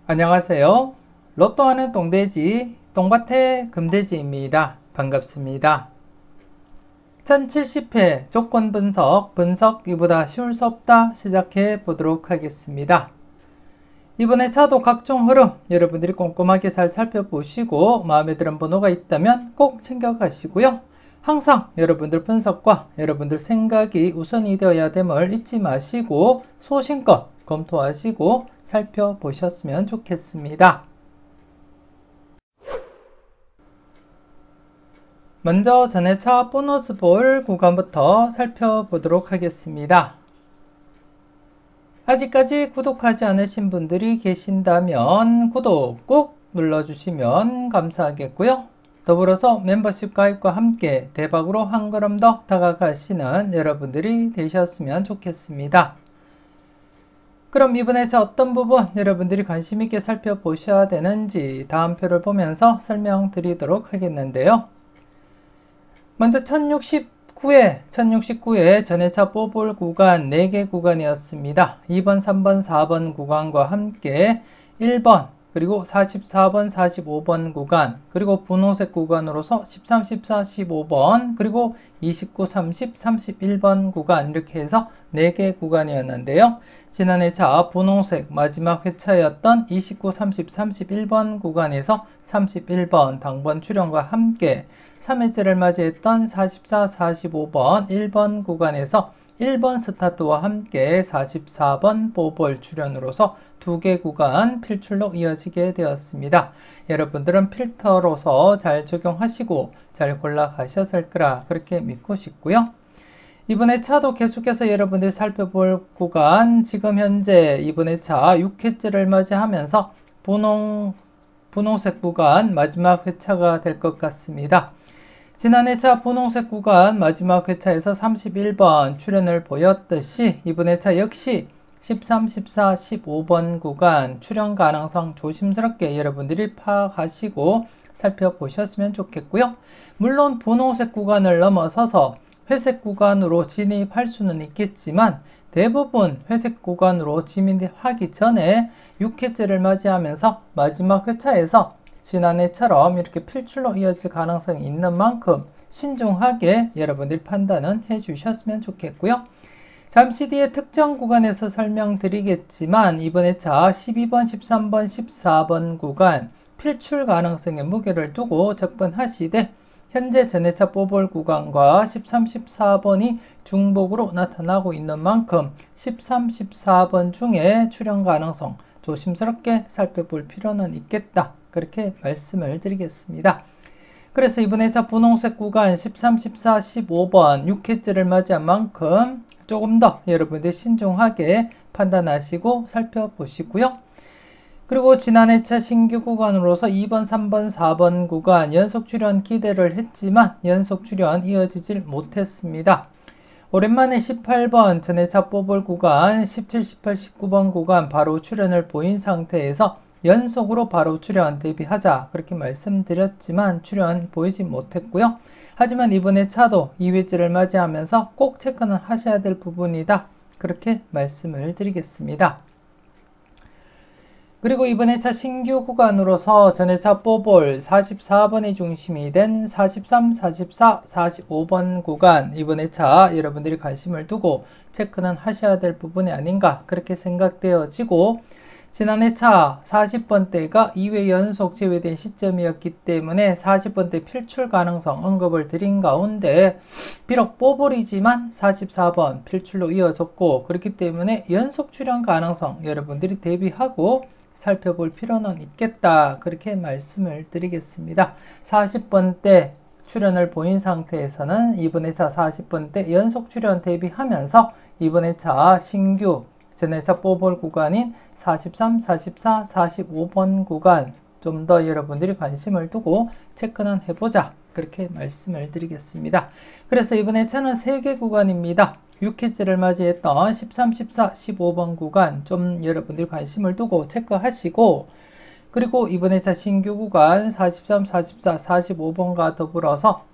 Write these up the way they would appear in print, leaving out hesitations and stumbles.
안녕하세요. 로또하는 똥돼지, 똥밭의 금돼지입니다. 반갑습니다. 1070회 조건 분석 이보다 쉬울 수 없다 시작해 보도록 하겠습니다. 이번에 차도 각종 흐름 여러분들이 꼼꼼하게 잘 살펴보시고 마음에 드는 번호가 있다면 꼭 챙겨가시고요. 항상 여러분들 분석과 여러분들 생각이 우선이 되어야 됨을 잊지 마시고 소신껏 검토하시고 살펴보셨으면 좋겠습니다. 먼저 전해차 보너스 볼 구간부터 살펴보도록 하겠습니다. 아직까지 구독하지 않으신 분들이 계신다면 구독 꾹 눌러주시면 감사하겠고요. 더불어서 멤버십 가입과 함께 대박으로 한 걸음 더 다가가시는 여러분들이 되셨으면 좋겠습니다. 그럼 이번에 어떤 부분 여러분들이 관심 있게 살펴보셔야 되는지 다음 표를 보면서 설명드리도록 하겠는데요. 먼저 1069회 전해차 뽑을 구간 4개 구간이었습니다. 2번, 3번, 4번 구간과 함께 1번, 그리고 44번, 45번 구간, 그리고 분홍색 구간으로서 13, 14, 15번, 그리고 29, 30, 31번 구간 이렇게 해서 4개 구간이었는데요. 지난해 차 분홍색 마지막 회차였던 29, 30, 31번 구간에서 31번 당번 출연과 함께 3회째를 맞이했던 44, 45번 1번 구간에서 1번 스타트와 함께 44번 보볼 출연으로서 2개 구간 필출로 이어지게 되었습니다. 여러분들은 필터로서 잘 적용하시고 잘 골라가셨을 거라 그렇게 믿고 싶고요. 이번에 차도 계속해서 여러분들이 살펴볼 구간 지금 현재 이번에 차 6회째를 맞이하면서 분홍색 구간 마지막 회차가 될 것 같습니다. 지난 회차 분홍색 구간 마지막 회차에서 31번 출연을 보였듯이 이번 회차 역시 13, 14, 15번 구간 출연 가능성 조심스럽게 여러분들이 파악하시고 살펴보셨으면 좋겠고요. 물론 분홍색 구간을 넘어서서 회색 구간으로 진입할 수는 있겠지만 대부분 회색 구간으로 진입하기 전에 6회째를 맞이하면서 마지막 회차에서 지난해처럼 이렇게 필출로 이어질 가능성이 있는 만큼 신중하게 여러분들이 판단은 해주셨으면 좋겠고요. 잠시 뒤에 특정 구간에서 설명드리겠지만 이번에 차 12번, 13번, 14번 구간 필출 가능성에 무게를 두고 접근하시되 현재 전해차 뽑을 구간과 13, 14번이 중복으로 나타나고 있는 만큼 13, 14번 중에 출연 가능성 조심스럽게 살펴볼 필요는 있겠다. 그렇게 말씀을 드리겠습니다. 그래서 이번에 차 분홍색 구간 13, 14, 15번 6회째를 맞이한 만큼 조금 더 여러분들 신중하게 판단하시고 살펴보시고요. 그리고 지난해 차 신규 구간으로서 2번, 3번, 4번 구간 연속 출연 기대를 했지만 연속 출연 이어지질 못했습니다. 오랜만에 18번 전해차 뽑을 구간 17, 18, 19번 구간 바로 출연을 보인 상태에서 연속으로 바로 출연 대비하자 그렇게 말씀드렸지만 출연 보이지 못했고요. 하지만 이번에 차도 2회째를 맞이하면서 꼭 체크는 하셔야 될 부분이다 그렇게 말씀을 드리겠습니다. 그리고 이번에 차 신규 구간으로서 전해차 뽑을 44번이 중심이 된 43, 44, 45번 구간 이번에 차 여러분들이 관심을 두고 체크는 하셔야 될 부분이 아닌가 그렇게 생각되어지고 지난해 차 40번대가 2회 연속 제외된 시점이었기 때문에 40번대 필출 가능성 언급을 드린 가운데 비록 뽀볼이지만 44번 필출로 이어졌고 그렇기 때문에 연속 출연 가능성 여러분들이 대비하고 살펴볼 필요는 있겠다 그렇게 말씀을 드리겠습니다. 40번대 출연을 보인 상태에서는 이번에 차 40번대 연속 출연 대비하면서 이번에 차 신규 전해차 뽑을 구간인 43, 44, 45번 구간 좀 더 여러분들이 관심을 두고 체크는 해보자 그렇게 말씀을 드리겠습니다. 그래서 이번에 차는 3개 구간입니다. 6회째를 맞이했던 13, 14, 15번 구간 좀 여러분들이 관심을 두고 체크하시고 그리고 이번에 차 신규 구간 43, 44, 45번과 더불어서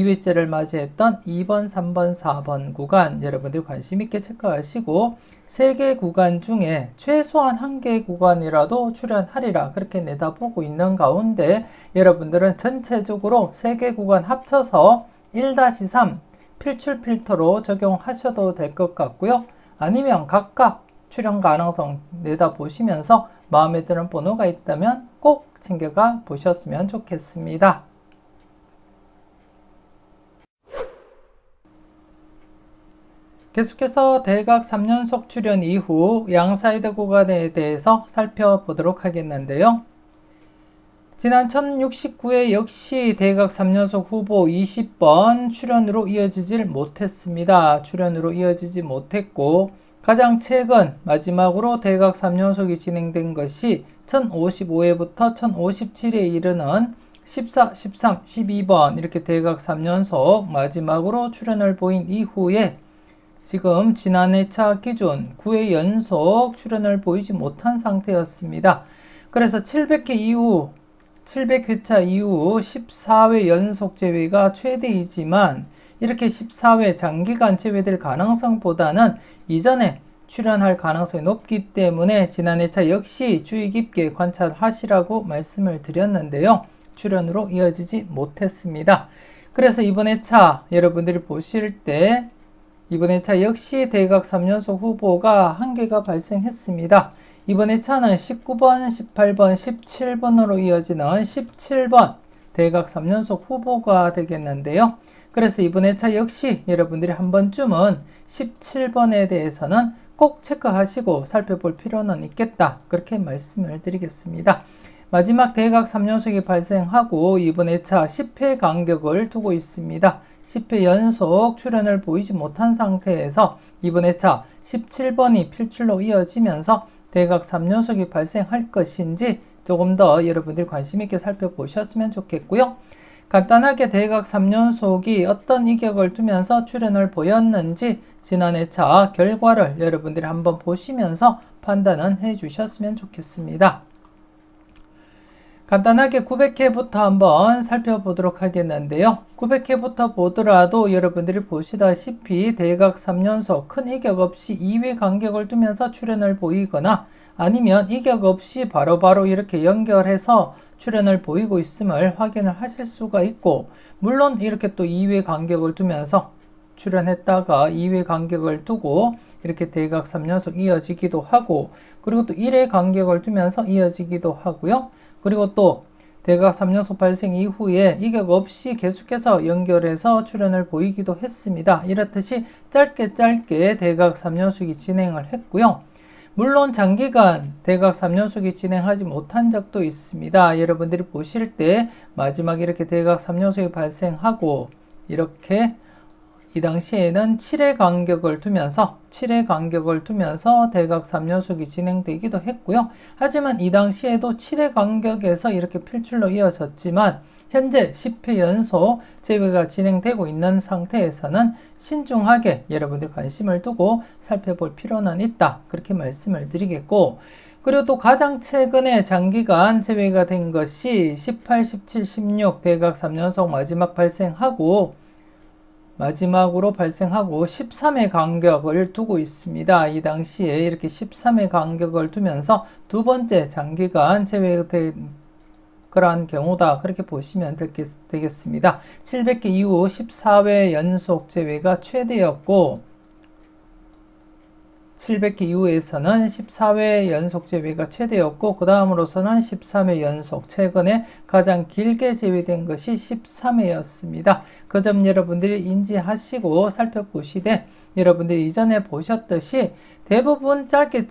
2회째를 맞이했던 2번, 3번, 4번 구간 여러분들이 관심 있게 체크하시고 3개 구간 중에 최소한 1개 구간이라도 출연하리라 그렇게 내다보고 있는 가운데 여러분들은 전체적으로 3개 구간 합쳐서 1-3 필출 필터로 적용하셔도 될 것 같고요. 아니면 각각 출연 가능성 내다보시면서 마음에 드는 번호가 있다면 꼭 챙겨가 보셨으면 좋겠습니다. 계속해서 대각 3연속 출연 이후 양사이드 구간에 대해서 살펴보도록 하겠는데요. 지난 1069회 역시 대각 3연속 후보 20번 출연으로 이어지질 못했습니다. 출연으로 이어지지 못했고 가장 최근 마지막으로 대각 3연속이 진행된 것이 1055회부터 1057회에 이르는 14, 13, 12번 이렇게 대각 3연속 마지막으로 출연을 보인 이후에 지금 지난해차 기준 9회 연속 출연을 보이지 못한 상태였습니다. 그래서 700회 이후 700회차 이후 14회 연속 제외가 최대이지만 이렇게 14회 장기간 제외될 가능성보다는 이전에 출연할 가능성이 높기 때문에 지난해차 역시 주의 깊게 관찰하시라고 말씀을 드렸는데요. 출연으로 이어지지 못했습니다. 그래서 이번 회차 여러분들이 보실 때 이번 회차 역시 대각 3연속 후보가 1개가 발생했습니다. 이번 회차는 19번, 18번, 17번으로 이어지는 17번 대각 3연속 후보가 되겠는데요. 그래서 이번 회차 역시 여러분들이 한 번쯤은 17번에 대해서는 꼭 체크하시고 살펴볼 필요는 있겠다. 그렇게 말씀을 드리겠습니다. 마지막 대각 3연속이 발생하고 이번 회차 10회 간격을 두고 있습니다. 10회 연속 출연을 보이지 못한 상태에서 이번 회차 17번이 필출로 이어지면서 대각 3연속이 발생할 것인지 조금 더 여러분들이 관심 있게 살펴보셨으면 좋겠고요. 간단하게 대각 3연속이 어떤 이격을 두면서 출연을 보였는지 지난 회차 결과를 여러분들이 한번 보시면서 판단은 해 주셨으면 좋겠습니다. 간단하게 900회부터 한번 살펴보도록 하겠는데요. 900회부터 보더라도 여러분들이 보시다시피 대각 3연속 큰 이격 없이 2회 간격을 두면서 출연을 보이거나 아니면 이격 없이 바로바로 이렇게 연결해서 출연을 보이고 있음을 확인을 하실 수가 있고 물론 이렇게 또 2회 간격을 두면서 출연했다가 2회 간격을 두고 이렇게 대각 3연속 이어지기도 하고 그리고 또 1회 간격을 두면서 이어지기도 하고요. 그리고 또 대각 3연속 발생 이후에 이격 없이 계속해서 연결해서 출연을 보이기도 했습니다. 이렇듯이 짧게 대각 3연속이 진행을 했고요. 물론 장기간 대각 3연속이 진행하지 못한 적도 있습니다. 여러분들이 보실 때 마지막 이렇게 대각 3연속이 발생하고 이렇게 이 당시에는 7회 간격을 두면서 대각 3연속이 진행되기도 했고요. 하지만 이 당시에도 7회 간격에서 이렇게 필출로 이어졌지만 현재 10회 연속 제외가 진행되고 있는 상태에서는 신중하게 여러분들 관심을 두고 살펴볼 필요는 있다. 그렇게 말씀을 드리겠고 그리고 또 가장 최근에 장기간 제외가 된 것이 18, 17, 16 대각 3연속 마지막으로 발생하고 13회 간격을 두고 있습니다. 이 당시에 이렇게 13회 간격을 두면서 두 번째 장기간 제외된 그러한 경우다. 그렇게 보시면 되겠습니다. 700회 이후 14회 연속 제외가 최대였고 700회 이후에서는 14회 연속 제외가 최대였고 그 다음으로서는 13회 연속 최근에 가장 길게 제외된 것이 13회였습니다. 그 점 여러분들이 인지하시고 살펴보시되 여러분들이 이전에 보셨듯이 대부분 짧게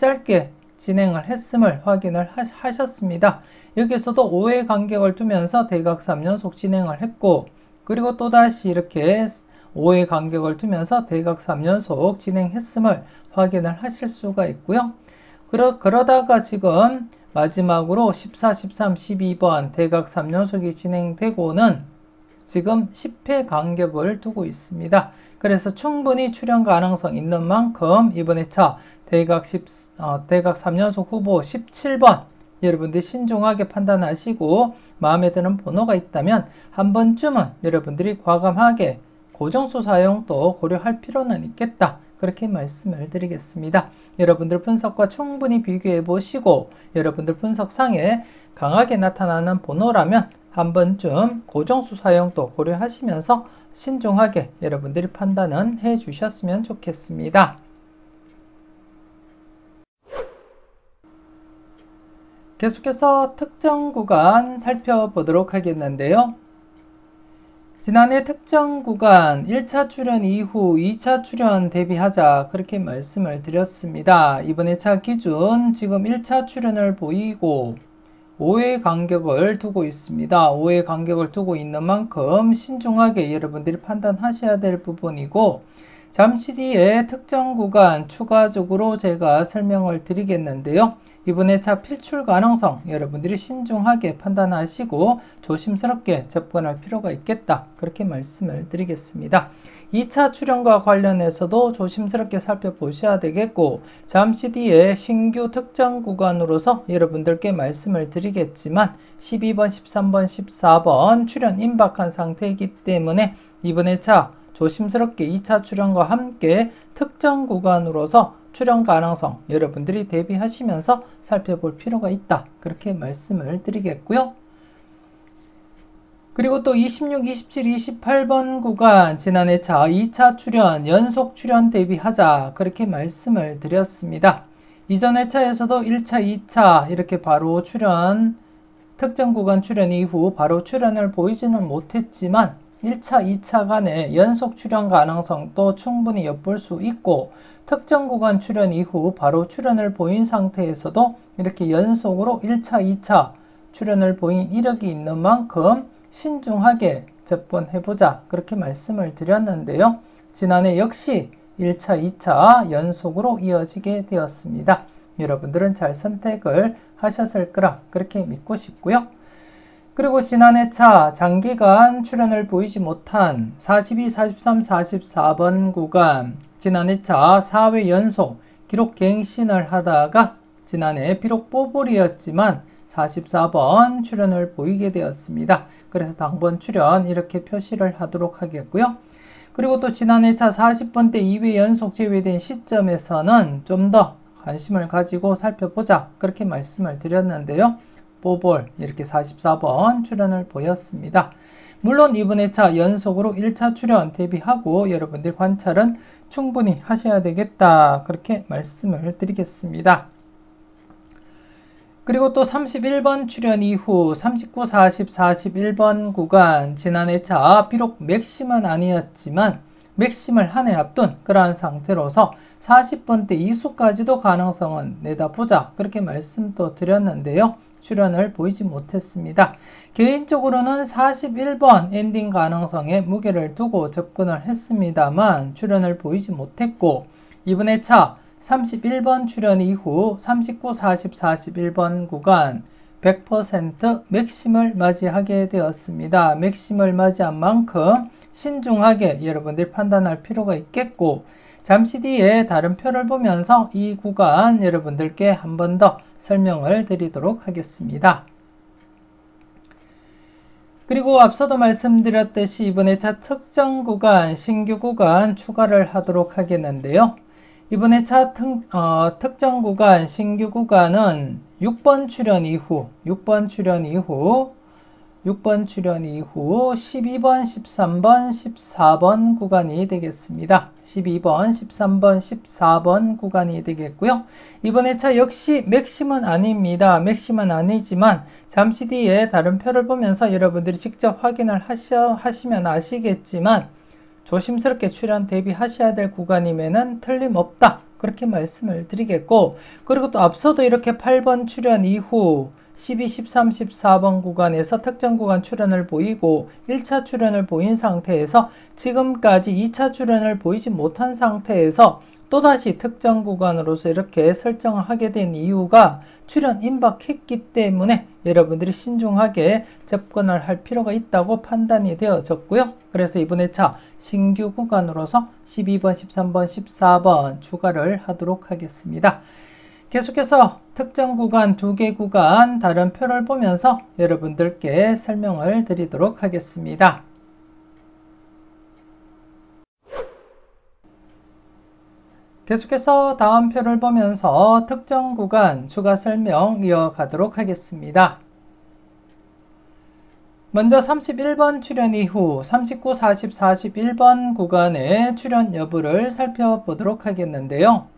진행을 했음을 확인을 하셨습니다. 여기서도 5회 간격을 두면서 대각 3연속 진행을 했고 그리고 또다시 이렇게 5회 간격을 두면서 대각 3연속 진행했음을 확인을 하실 수가 있고요. 그러다가 지금 마지막으로 14, 13, 12번 대각 3연속이 진행되고는 지금 10회 간격을 두고 있습니다. 그래서 충분히 출연 가능성 있는 만큼 이번 회차 대각 3연속 후보 17번 여러분들이 신중하게 판단하시고 마음에 드는 번호가 있다면 한 번쯤은 여러분들이 과감하게 고정수 사용도 고려할 필요는 있겠다. 그렇게 말씀을 드리겠습니다. 여러분들 분석과 충분히 비교해 보시고 여러분들 분석상에 강하게 나타나는 번호라면 한 번쯤 고정수 사용도 고려하시면서 신중하게 여러분들이 판단은 해 주셨으면 좋겠습니다. 계속해서 특정 구간 살펴보도록 하겠는데요. 지난해 특정 구간 1차 출현 이후 2차 출현 대비하자 그렇게 말씀을 드렸습니다. 이번에 차 기준 지금 1차 출현을 보이고 5의 간격을 두고 있습니다. 5의 간격을 두고 있는 만큼 신중하게 여러분들이 판단하셔야 될 부분이고 잠시 뒤에 특정 구간 추가적으로 제가 설명을 드리겠는데요. 이번에 차 필출 가능성 여러분들이 신중하게 판단하시고 조심스럽게 접근할 필요가 있겠다. 그렇게 말씀을 드리겠습니다. 2차 출현과 관련해서도 조심스럽게 살펴보셔야 되겠고 잠시 뒤에 신규 특정 구간으로서 여러분들께 말씀을 드리겠지만 12번, 13번, 14번 출현 임박한 상태이기 때문에 이번에 차 조심스럽게 2차 출현과 함께 특정 구간으로서 출현 가능성 여러분들이 대비하시면서 살펴볼 필요가 있다. 그렇게 말씀을 드리겠고요. 그리고 또 26, 27, 28번 구간 지난해 차 2차 출현, 연속 출현 대비하자. 그렇게 말씀을 드렸습니다. 이전 회차에서도 1차, 2차 이렇게 바로 출현, 특정 구간 출현 이후 바로 출현을 보이지는 못했지만 1차, 2차 간의 연속 출현 가능성도 충분히 엿볼 수 있고 특정 구간 출현 이후 바로 출현을 보인 상태에서도 이렇게 연속으로 1차, 2차 출현을 보인 이력이 있는 만큼 신중하게 접근해보자 그렇게 말씀을 드렸는데요. 지난해 역시 1차, 2차 연속으로 이어지게 되었습니다. 여러분들은 잘 선택을 하셨을 거라 그렇게 믿고 싶고요. 그리고 지난해 차 장기간 출현을 보이지 못한 42, 43, 44번 구간 지난해 차 4회 연속 기록 갱신을 하다가 지난해 비록 뽀볼이었지만 44번 출현을 보이게 되었습니다. 그래서 당번 출현 이렇게 표시를 하도록 하겠고요. 그리고 또 지난해 차 40번대 2회 연속 제외된 시점에서는 좀 더 관심을 가지고 살펴보자 그렇게 말씀을 드렸는데요. 뽀볼 이렇게 44번 출현을 보였습니다. 물론 이번에 차 연속으로 1차 출현 대비하고 여러분들 관찰은 충분히 하셔야 되겠다 그렇게 말씀을 드리겠습니다. 그리고 또 31번 출현 이후 39, 40, 41번 구간 지난해 차 비록 맥심은 아니었지만 맥심을 한 해 앞둔 그러한 상태로서 40번대 이수까지도 가능성은 내다보자 그렇게 말씀도 드렸는데요. 출현을 보이지 못했습니다. 개인적으로는 41번 엔딩 가능성에 무게를 두고 접근을 했습니다만 출현을 보이지 못했고 이번에 차 31번 출현 이후 39, 40, 41번 구간 100% 맥심을 맞이하게 되었습니다. 맥심을 맞이한 만큼 신중하게 여러분들이 판단할 필요가 있겠고 잠시 뒤에 다른 표를 보면서 이 구간 여러분들께 한 번 더 설명을 드리도록 하겠습니다. 그리고 앞서도 말씀드렸듯이 이번에 차 특정 구간, 신규 구간 추가를 하도록 하겠는데요. 이번에 차 특정 구간, 신규 구간은 6번 출현 이후 12번, 13번, 14번 구간이 되겠습니다. 12번, 13번, 14번 구간이 되겠고요. 이번에 차 역시 맥심은 아닙니다. 맥심은 아니지만 잠시 뒤에 다른 표를 보면서 여러분들이 직접 확인을 하시면 아시겠지만 조심스럽게 출현 대비하셔야 될 구간임에는 틀림없다. 그렇게 말씀을 드리겠고 그리고 또 앞서도 이렇게 8번 출현 이후 12, 13, 14번 구간에서 특정 구간 출현을 보이고 1차 출현을 보인 상태에서 지금까지 2차 출현을 보이지 못한 상태에서 또다시 특정 구간으로서 이렇게 설정을 하게 된 이유가 출현 임박했기 때문에 여러분들이 신중하게 접근을 할 필요가 있다고 판단이 되어졌고요. 그래서 이번에 차 신규 구간으로서 12번, 13번, 14번 추가를 하도록 하겠습니다. 계속해서 특정 구간, 2개 구간 다른 표를 보면서 여러분들께 설명을 드리도록 하겠습니다. 계속해서 다음 표를 보면서 특정 구간 추가 설명 이어가도록 하겠습니다. 먼저 31번 출현 이후 39, 40, 41번 구간의 출현 여부를 살펴보도록 하겠는데요.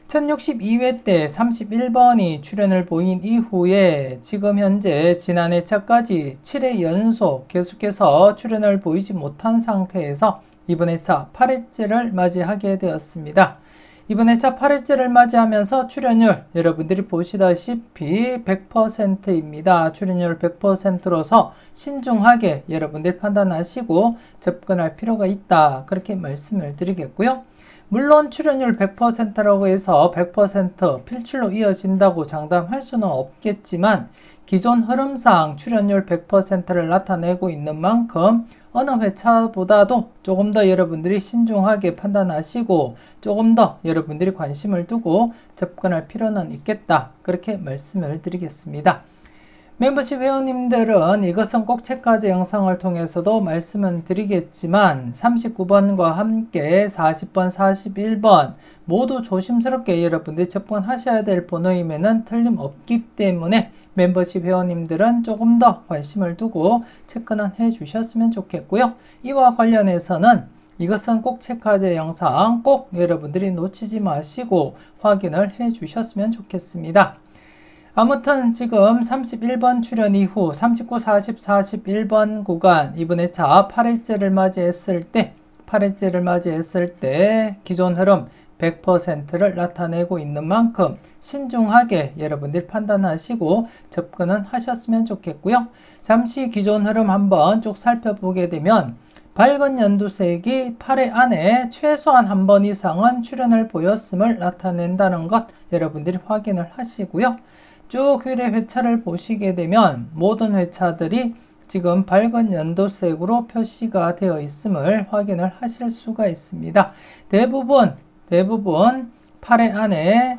1062회 때 31번이 출현을 보인 이후에 지금 현재 지난해 차까지 7회 연속 계속해서 출현을 보이지 못한 상태에서 이번 회차 8회째를 맞이하게 되었습니다. 이번 회차 8회째를 맞이하면서 출현율 여러분들이 보시다시피 100%입니다. 출현율 100%로서 신중하게 여러분들이 판단하시고 접근할 필요가 있다. 그렇게 말씀을 드리겠고요. 물론 출현율 100%라고 해서 100% 필출로 이어진다고 장담할 수는 없겠지만 기존 흐름상 출현율 100%를 나타내고 있는 만큼 어느 회차보다도 조금 더 여러분들이 신중하게 판단하시고 조금 더 여러분들이 관심을 두고 접근할 필요는 있겠다. 그렇게 말씀을 드리겠습니다. 멤버십 회원님들은 이것은 꼭 체크하자 영상을 통해서도 말씀은 드리겠지만 39번과 함께 40번, 41번 모두 조심스럽게 여러분들이 접근하셔야 될 번호임에는 틀림없기 때문에 멤버십 회원님들은 조금 더 관심을 두고 체크는 해주셨으면 좋겠고요. 이와 관련해서는 이것은 꼭 체크하자 영상 꼭 여러분들이 놓치지 마시고 확인을 해주셨으면 좋겠습니다. 아무튼 지금 31번 출현 이후 39, 40, 41번 구간 이번 회차 8회째를 맞이했을 때 기존 흐름 100%를 나타내고 있는 만큼 신중하게 여러분들이 판단하시고 접근은 하셨으면 좋겠고요. 잠시 기존 흐름 한번 쭉 살펴보게 되면 밝은 연두색이 8회 안에 최소한 한 번 이상은 출현을 보였음을 나타낸다는 것 여러분들이 확인을 하시고요. 쭉 휠의 회차를 보시게 되면 모든 회차들이 지금 밝은 연두색으로 표시가 되어 있음을 확인을 하실 수가 있습니다. 대부분 8회 안에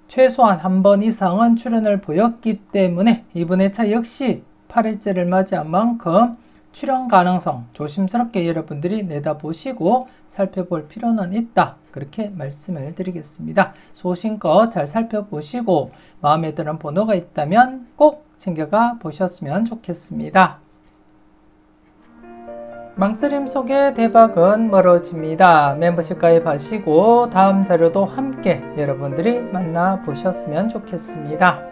최소한 한 번 이상은 출현을 보였기 때문에 이번 회차 역시 8회째를 맞이한 만큼 출현 가능성 조심스럽게 여러분들이 내다보시고 살펴볼 필요는 있다. 그렇게 말씀을 드리겠습니다. 소신껏 잘 살펴보시고 마음에 드는 번호가 있다면 꼭 챙겨가 보셨으면 좋겠습니다. 망설임 속에 대박은 멀어집니다. 멤버십 가입하시고 다음 자료도 함께 여러분들이 만나보셨으면 좋겠습니다.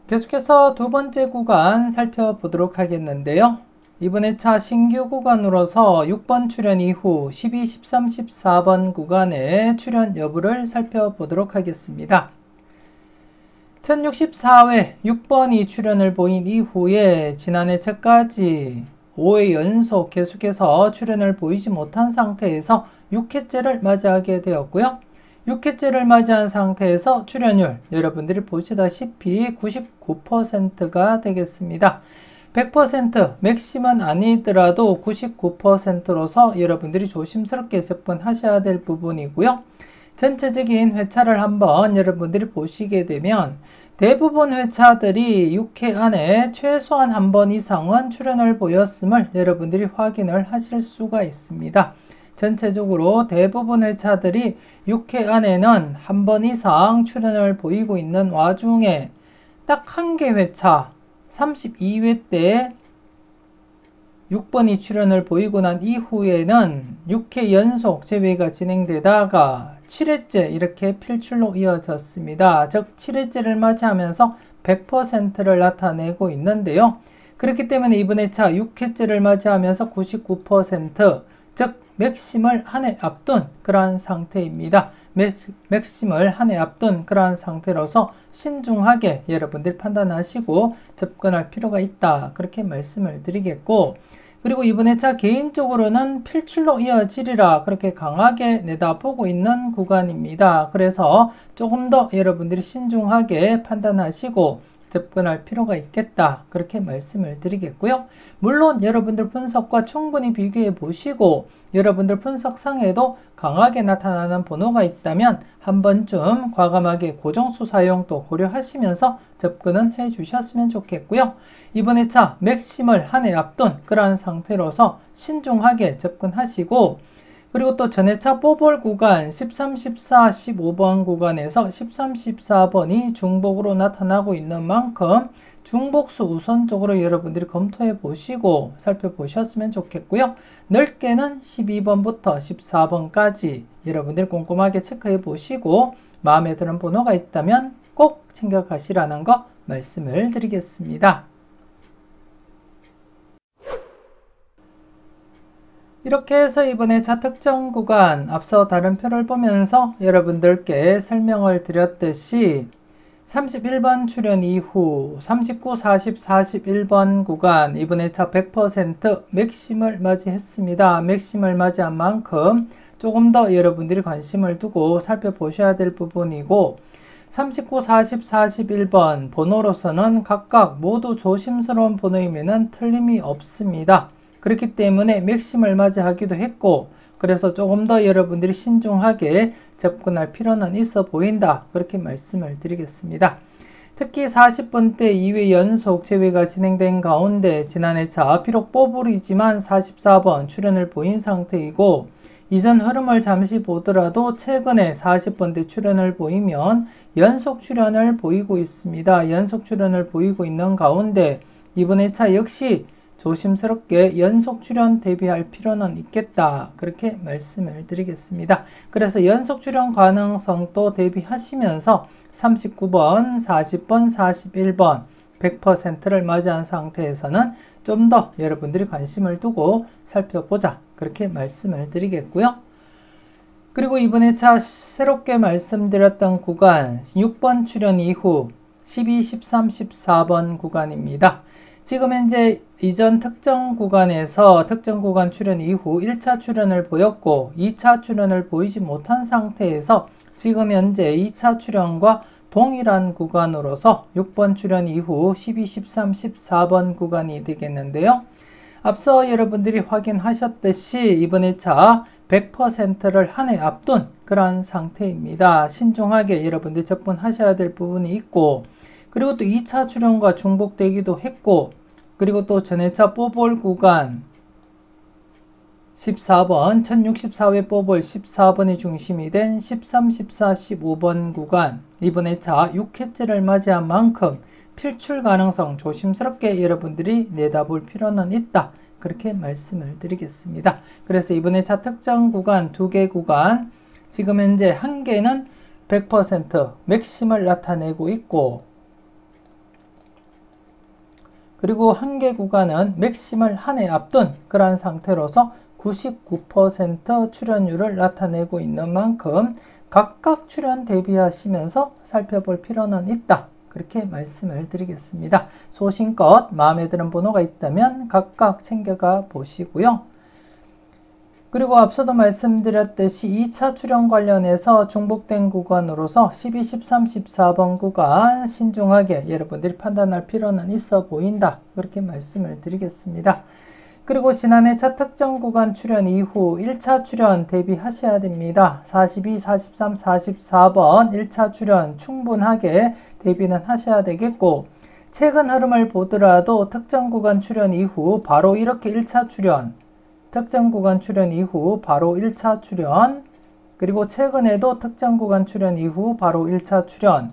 계속해서 두 번째 구간 살펴보도록 하겠는데요. 이번 회차 신규 구간으로서 6번 출현 이후 12, 13, 14번 구간의 출현 여부를 살펴보도록 하겠습니다. 1064회 6번이 출현을 보인 이후에 지난해 차까지 5회 연속 계속해서 출현을 보이지 못한 상태에서 6회째를 맞이하게 되었고요. 6회째를 맞이한 상태에서 출현율 여러분들이 보시다시피 99%가 되겠습니다. 100% 맥심은 아니더라도 99%로서 여러분들이 조심스럽게 접근하셔야 될 부분이고요. 전체적인 회차를 한번 여러분들이 보시게 되면 대부분 회차들이 6회 안에 최소한 한 번 이상은 출현을 보였음을 여러분들이 확인을 하실 수가 있습니다. 전체적으로 대부분 회차들이 6회 안에는 한 번 이상 출현을 보이고 있는 와중에 딱 한 개 회차 32회 때 6번이 출현을 보이고 난 이후에는 6회 연속 재회가 진행되다가 7회째 이렇게 필출로 이어졌습니다. 즉 7회째를 맞이하면서 100%를 나타내고 있는데요. 그렇기 때문에 이번 회차 6회째를 맞이하면서 99%, 즉 맥심을 한 해 앞둔 그러한 상태입니다. 맥심을 한 해 앞둔 그러한 상태로서 신중하게 여러분들 판단하시고 접근할 필요가 있다. 그렇게 말씀을 드리겠고, 그리고 이번 회차 개인적으로는 필출로 이어지리라 그렇게 강하게 내다보고 있는 구간입니다. 그래서 조금 더 여러분들이 신중하게 판단하시고 접근할 필요가 있겠다. 그렇게 말씀을 드리겠고요. 물론 여러분들 분석과 충분히 비교해 보시고 여러분들 분석상에도 강하게 나타나는 번호가 있다면 한 번쯤 과감하게 고정수 사용도 고려하시면서 접근은 해 주셨으면 좋겠고요. 이번 회차 맥심을 한 해 앞둔 그러한 상태로서 신중하게 접근하시고, 그리고 또 전회차 뽀볼 구간 13, 14, 15번 구간에서 13, 14번이 중복으로 나타나고 있는 만큼 중복수 우선적으로 여러분들이 검토해 보시고 살펴보셨으면 좋겠고요. 넓게는 12번부터 14번까지 여러분들이 꼼꼼하게 체크해 보시고 마음에 드는 번호가 있다면 꼭 챙겨가시라는 거 말씀을 드리겠습니다. 이렇게 해서 이번에 차특정 구간 앞서 다른 표를 보면서 여러분들께 설명을 드렸듯이 31번 출현 이후 39, 40, 41번 구간 이번에 차 100% 맥심을 맞이했습니다. 맥심을 맞이한 만큼 조금 더 여러분들이 관심을 두고 살펴보셔야 될 부분이고, 39, 40, 41번 번호로서는 각각 모두 조심스러운 번호임에는 틀림이 없습니다. 그렇기 때문에 맥심을 맞이하기도 했고, 그래서 조금 더 여러분들이 신중하게 접근할 필요는 있어 보인다. 그렇게 말씀을 드리겠습니다. 특히 40번대 2회 연속 제외가 진행된 가운데 지난해차 비록 뽀블이지만 44번 출현을 보인 상태이고, 이전 흐름을 잠시 보더라도 최근에 40번대 출현을 보이면 연속 출현을 보이고 있습니다. 연속 출현을 보이고 있는 가운데 이번 회차 역시 조심스럽게 연속 출현 대비할 필요는 있겠다. 그렇게 말씀을 드리겠습니다. 그래서 연속 출현 가능성도 대비하시면서 39번, 40번, 41번 100%를 맞이한 상태에서는 좀 더 여러분들이 관심을 두고 살펴보자. 그렇게 말씀을 드리겠고요. 그리고 이번에 차 새롭게 말씀드렸던 구간 6번 출현 이후 12, 13, 14번 구간입니다. 지금 현재 이전 특정 구간에서 특정 구간 출현 이후 1차 출현을 보였고 2차 출현을 보이지 못한 상태에서 지금 현재 2차 출현과 동일한 구간으로서 6번 출현 이후 12, 13, 14번 구간이 되겠는데요. 앞서 여러분들이 확인하셨듯이 이번 1차 100%를 한 해 앞둔 그러한 상태입니다. 신중하게 여러분들이 접근하셔야 될 부분이 있고, 그리고 또 2차 출현과 중복되기도 했고, 그리고 또 전회차 뽀볼 구간 14번, 1064회 뽀볼 14번이 중심이 된 13, 14, 15번 구간 이번 회차 6회째를 맞이한 만큼 필출 가능성 조심스럽게 여러분들이 내다볼 필요는 있다. 그렇게 말씀을 드리겠습니다. 그래서 이번 회차 특정 구간 2개 구간 지금 현재 한 개는 100% 맥심을 나타내고 있고, 그리고 한 개 구간은 맥심을 한 해 앞둔 그러한 상태로서 99% 출현율을 나타내고 있는 만큼 각각 출현 대비하시면서 살펴볼 필요는 있다. 그렇게 말씀을 드리겠습니다. 소신껏 마음에 드는 번호가 있다면 각각 챙겨가 보시고요. 그리고 앞서도 말씀드렸듯이 2차 출현 관련해서 중복된 구간으로서 12, 13, 14번 구간 신중하게 여러분들이 판단할 필요는 있어 보인다. 그렇게 말씀을 드리겠습니다. 그리고 지난해 차 특정 구간 출현 이후 1차 출현 대비하셔야 됩니다. 42, 43, 44번 1차 출현 충분하게 대비는 하셔야 되겠고, 최근 흐름을 보더라도 특정 구간 출현 이후 바로 이렇게 1차 출현, 특정 구간 출현 이후 바로 1차 출현, 그리고 최근에도 특정 구간 출현 이후 바로 1차 출현,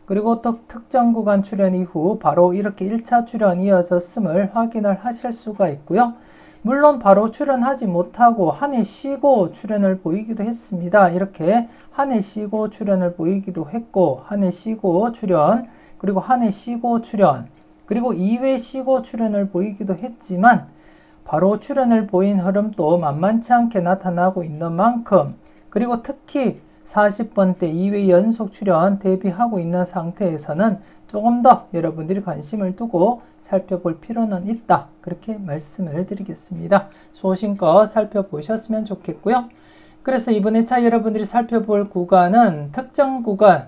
그리고 또 특정 구간 출현 이후 바로 이렇게 1차 출현 이어졌음을 확인을 하실 수가 있고요. 물론 바로 출현하지 못하고 한 해 쉬고 출현을 보이기도 했습니다. 이렇게 한 해 쉬고 출현을 보이기도 했고, 한 해 쉬고 출현, 그리고 한 해 쉬고 출현, 그리고 2회 쉬고 출현을 보이기도 했지만 바로 출현을 보인 흐름도 만만치 않게 나타나고 있는 만큼, 그리고 특히 40번대 2회 연속 출현 대비하고 있는 상태에서는 조금 더 여러분들이 관심을 두고 살펴볼 필요는 있다. 그렇게 말씀을 드리겠습니다. 소신껏 살펴보셨으면 좋겠고요. 그래서 이번 회차 여러분들이 살펴볼 구간은 특정 구간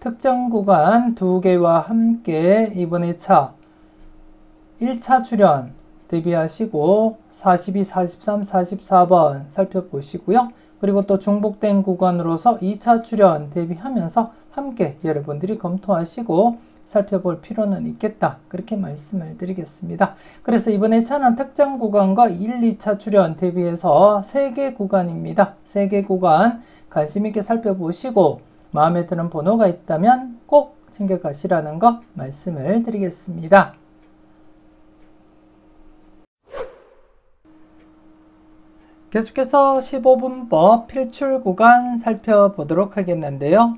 특정 구간 2개와 함께 이번에 차 1차 출연 대비하시고 42, 43, 44번 살펴보시고요. 그리고 또 중복된 구간으로서 2차 출연 대비하면서 함께 여러분들이 검토하시고 살펴볼 필요는 있겠다. 그렇게 말씀을 드리겠습니다. 그래서 이번에 차는 특정 구간과 1, 2차 출연 대비해서 3개 구간입니다. 3개 구간 관심 있게 살펴보시고 마음에 드는 번호가 있다면 꼭 챙겨가시라는 거 말씀을 드리겠습니다. 계속해서 15분법 필출 구간 살펴보도록 하겠는데요.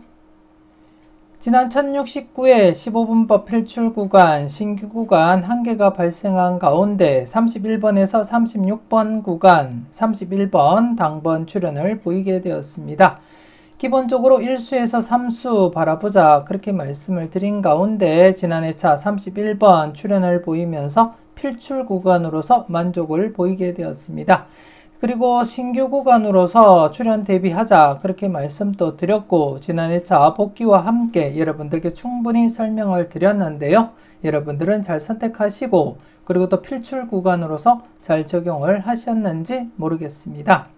지난 1069회 15분법 필출 구간 신규 구간 1개가 발생한 가운데 31번에서 36번 구간 31번 당번 출연을 보이게 되었습니다. 기본적으로 1수에서 3수 바라보자 그렇게 말씀을 드린 가운데 지난해 차 31번 출연을 보이면서 필출 구간으로서 만족을 보이게 되었습니다. 그리고 신규 구간으로서 출연 대비하자 그렇게 말씀도 드렸고 지난해 차 복귀와 함께 여러분들께 충분히 설명을 드렸는데요. 여러분들은 잘 선택하시고 그리고 또 필출 구간으로서 잘 적용을 하셨는지 모르겠습니다.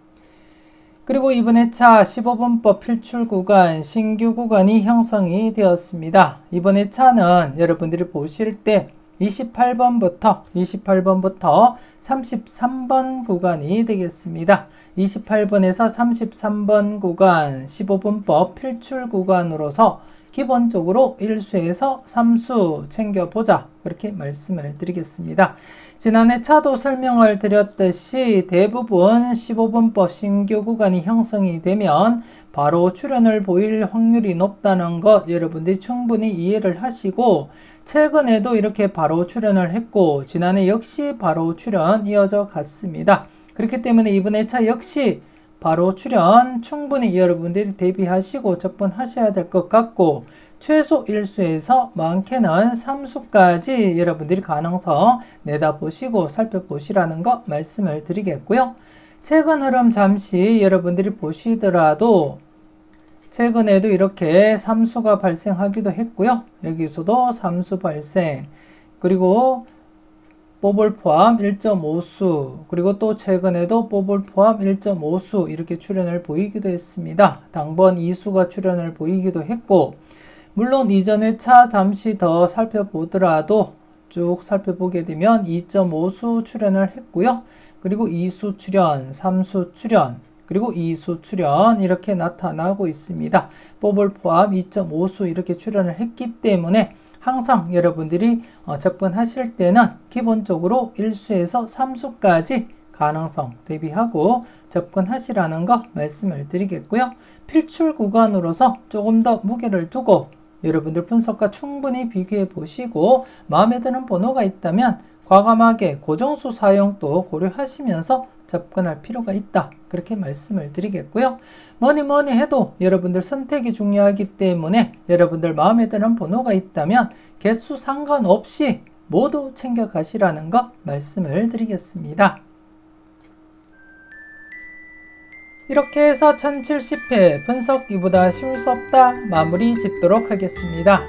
그리고 이번에 차 15분법 필출 구간 신규 구간이 형성이 되었습니다. 이번에 차는 여러분들이 보실 때 28번부터 33번 구간이 되겠습니다. 28번에서 33번 구간 15분법 필출 구간으로서 기본적으로 1수에서 3수 챙겨보자 그렇게 말씀을 드리겠습니다. 지난해 차도 설명을 드렸듯이 대부분 15분법 신규 구간이 형성이 되면 바로 출연을 보일 확률이 높다는 것 여러분들이 충분히 이해를 하시고 최근에도 이렇게 바로 출연을 했고 지난해 역시 바로 출연 이어져 갔습니다. 그렇기 때문에 이번에 차 역시 바로 출연 충분히 여러분들이 대비하시고 접근하셔야 될 것 같고 최소 1수에서 많게는 3수까지 여러분들이 가능성 내다보시고 살펴보시라는 거 말씀을 드리겠고요. 최근 흐름 잠시 여러분들이 보시더라도 최근에도 이렇게 3수가 발생하기도 했고요. 여기서도 3수 발생 그리고 뽀볼 포함 1.5수 그리고 또 최근에도 뽀볼 포함 1.5수 이렇게 출연을 보이기도 했습니다. 당번 2수가 출연을 보이기도 했고 물론 이전 회차 잠시 더 살펴보더라도 쭉 살펴보게 되면 2.5수 출연을 했고요. 그리고 2수 출연, 3수 출연 그리고 2수 출연 이렇게 나타나고 있습니다. 뽀볼 포함 2.5수 이렇게 출연을 했기 때문에 항상 여러분들이 접근하실 때는 기본적으로 1수에서 3수까지 가능성 대비하고 접근하시라는 거 말씀을 드리겠고요. 필출 구간으로서 조금 더 무게를 두고 여러분들 분석과 충분히 비교해 보시고 마음에 드는 번호가 있다면 과감하게 고정수 사용도 고려하시면서 접근할 필요가 있다. 그렇게 말씀을 드리겠고요. 뭐니 해도 여러분들 선택이 중요하기 때문에 여러분들 마음에 드는 번호가 있다면 개수 상관없이 모두 챙겨가시라는 거 말씀을 드리겠습니다. 이렇게 해서 1070회 분석 이보다 쉬울 수 없다 마무리 짓도록 하겠습니다.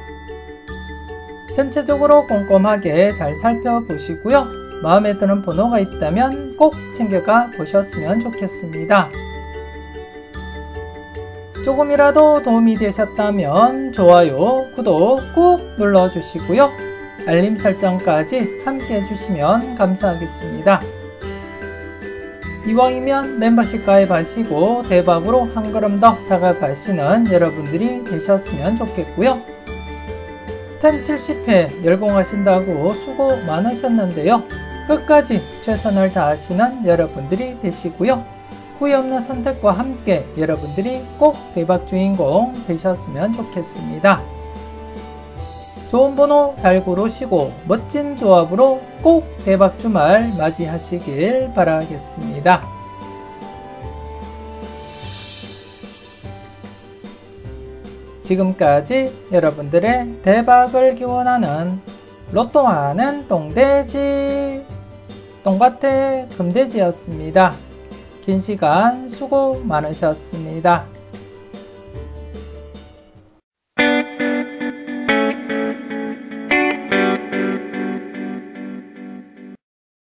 전체적으로 꼼꼼하게 잘 살펴보시고요. 마음에 드는 번호가 있다면 꼭 챙겨가 보셨으면 좋겠습니다. 조금이라도 도움이 되셨다면 좋아요, 구독 꾹 눌러주시고요. 알림 설정까지 함께 해주시면 감사하겠습니다. 이왕이면 멤버십 가입하시고 대박으로 한 걸음 더 다가가시는 여러분들이 되셨으면 좋겠고요. 1070회 열공하신다고 수고 많으셨는데요. 끝까지 최선을 다하시는 여러분들이 되시고요. 후회 없는 선택과 함께 여러분들이 꼭 대박 주인공 되셨으면 좋겠습니다. 좋은 번호 잘 고르시고 멋진 조합으로 꼭 대박 주말 맞이하시길 바라겠습니다. 지금까지 여러분들의 대박을 기원하는 로또하는 똥돼지 똥밭의 금돼지였습니다. 긴 시간 수고 많으셨습니다.